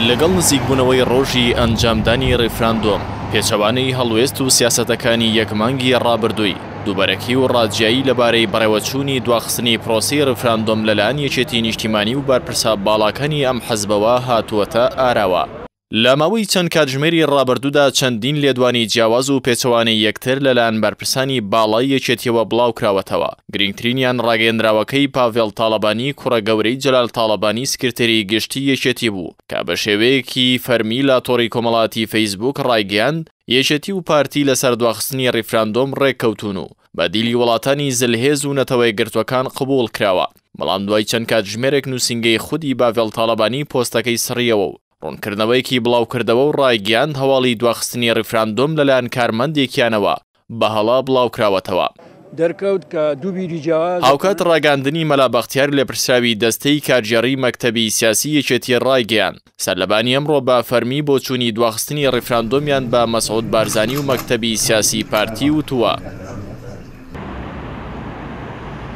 لەگەڵ نزیکبوونەوەی ڕۆژی ئەنجامدانی ڕێفراندۆم پێچەوانەی هەڵوێست و سیاسەتەکانی یەکمانگی ڕابردووی دووبەرەکی و ڕاجایی لەبارەی بەڕێوەچوونی دواخستنی پرۆسەی ڕێفراندۆم لەلایەن یەکێتی نیشتیمانی و بەرپرسە باڵاکانی ئەم حەزبەوە هاتووەتە ئاراوە. لە ماوەی چەند کاتژمێری ڕابردوودا چەندین لێدوانی جیاواز و پێچەوانەی یەکتر لەلایەن بەرپرسانی باڵای یەکێتیەوە بڵاو کراوەتەوە. گرنگترینیان ڕاگەیەندراوەکەی پاڤێڵ تاڵەبانی کوڕە گەورەی جەلال تاڵەبانی سکرتەری گشتی یەکێتی بوو کە بە شێوەیەکی فەرمی لە تۆڕی کۆمەڵاتی فەیسبووک ڕایگەیاند یەکێتی و پارتی لەسەر دواخستنی ڕێفراندۆم ڕێککەوتون و بە دیلی وڵاتانی زلهێز و نەتەوەی گرتوەکان قبول کراوە. بەڵام دوای چەند کاتژمێرێک نووسینگەی خودی پاڤێڵ تاڵەبانی پۆستەکەی سڕیەوە و ڕوونکردنەوەیەکی بڵاوکردەوە و ڕایگەیاند هەواڵی دواخستنی ڕێفراندۆم لەلایەن کارمەندێکیانەوە بەهەڵا بڵاو کراوەتەوە. دەرکەوت کە دوو بیری جیاواز هاوکات ڕاگەاندنی مەلا بەختیار لێپرسراوی دەستەی کارژێڕی مەکتەبی سیاسی یەکێتی ڕایگەیاند سەرلەبانی ئەمڕۆ بە فەرمی بۆ چوونی دواخستنی ڕێفراندۆمیان بە مەسعود بارزانی و مەکتەبی سیاسی پارتی وتووە.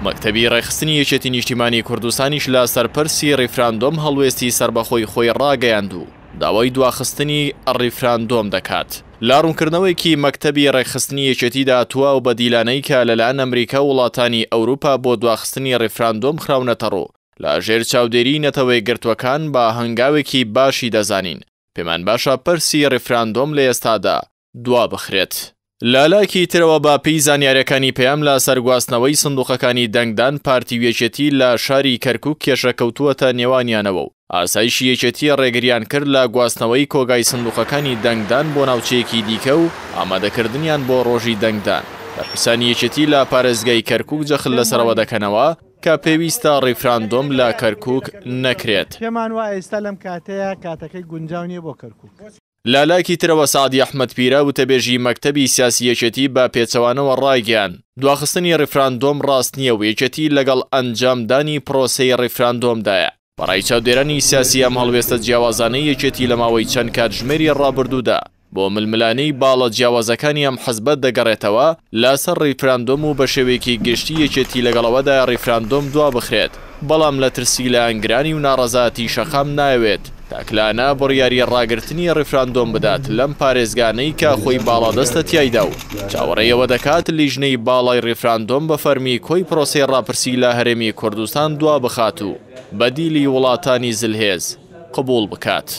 مەکتەبی ڕێخستنی یەکێتی نیشتیمانی کوردستانیش لە سەرپەرسی ڕێفراندۆم هەڵوێستی سربەخۆی خۆی ڕاگەیاند و داوای دواخستنی ڕێفراندۆم دەکات. لا ڕوونکردنەوەیکی مەکتەبی ڕێخستنی یەکێتیدا تووا و بە دیلانەی کە لەلایەن ئەمریکا و وڵاتانی ئەوروپا بۆ دواخستنی ڕێفراندۆم خراونەتە ڕوو لە ژێر چاودێری نەتەوەی گرتوەکان بە هەنگاوێکی باشی دەزانین پێمان باشە پەرسی ڕێفراندۆم لە ئێستادا دوا بخرێت. لالایەکی ترەوە بە پێی زانیاریەکانی پێیام لە سەرگواستنەوەی سندوقەکانی دەنگدان پارتی یەکێتی لە شاری کەرکووک کێشەکەوتووەتە نێوانیانەوە و ئاسایشی یەکێتی ڕێگریان کرد لە گواستنەوەی کۆگای سندوقەکانی دەنگدان بۆ ناوچەیەکی دیکە و ئامادەکردنیان بۆ ڕۆژی دەنگدان. بەرپرسانی یەکێتی لە پارێزگای کەرکووک جەخت لەسەرەوە دەکەنەوە کە پێویستە ڕێفراندۆم لە کەرکووک نەکرێت. پێمان وایە ئێستا لەم کاتەیە کاتەکەی گونجاو نییە بۆ کەرکووک. لالایەکی ترەوە سعدی ئەحمەد پیرە وتەبێژی مەکتەبی سیاسی یەکێتی بە پێچەوانەوە ڕایگەیاند دواخستنی ڕێفراندۆم ڕاست نییە و یەکێتی لەگەڵ ئەنجامدانی پرۆسەی ڕێفراندۆمدایە. بەڕای چاودێرانی سیاسی ئەم هەڵوێستە جیاوازانەی یەکێتی لە ماوەی چەند کاتژمێری ڕابردوودا بۆ ململانەی باڵە جیاوازەکانی ئەم حەزبە دەگەڕێتەوە لەسەر ڕێفراندۆم و بە شێوەیەکی گشتی یەکێتی لەگەڵەوەدا ڕێفراندۆم دوا بخرێت بەڵام لە ترسی لە ئەنگرانی و ناڕەزاتی شەخام ناوێت تاکلانە بڕیاری ڕاگررتنی ڕێفراندۆم بدات لەم پارێزگانەی کە خۆی باڵادەستە تایدا و چاوەڕێیەوە دەکات لیژنەی باڵای ڕێفراندۆم بە فەرمی کۆی پرۆسەی ڕاپرسی لە هەرێمی کوردستان دوا بخات و بەدیلی وڵاتانی زلهێز قبول بکات.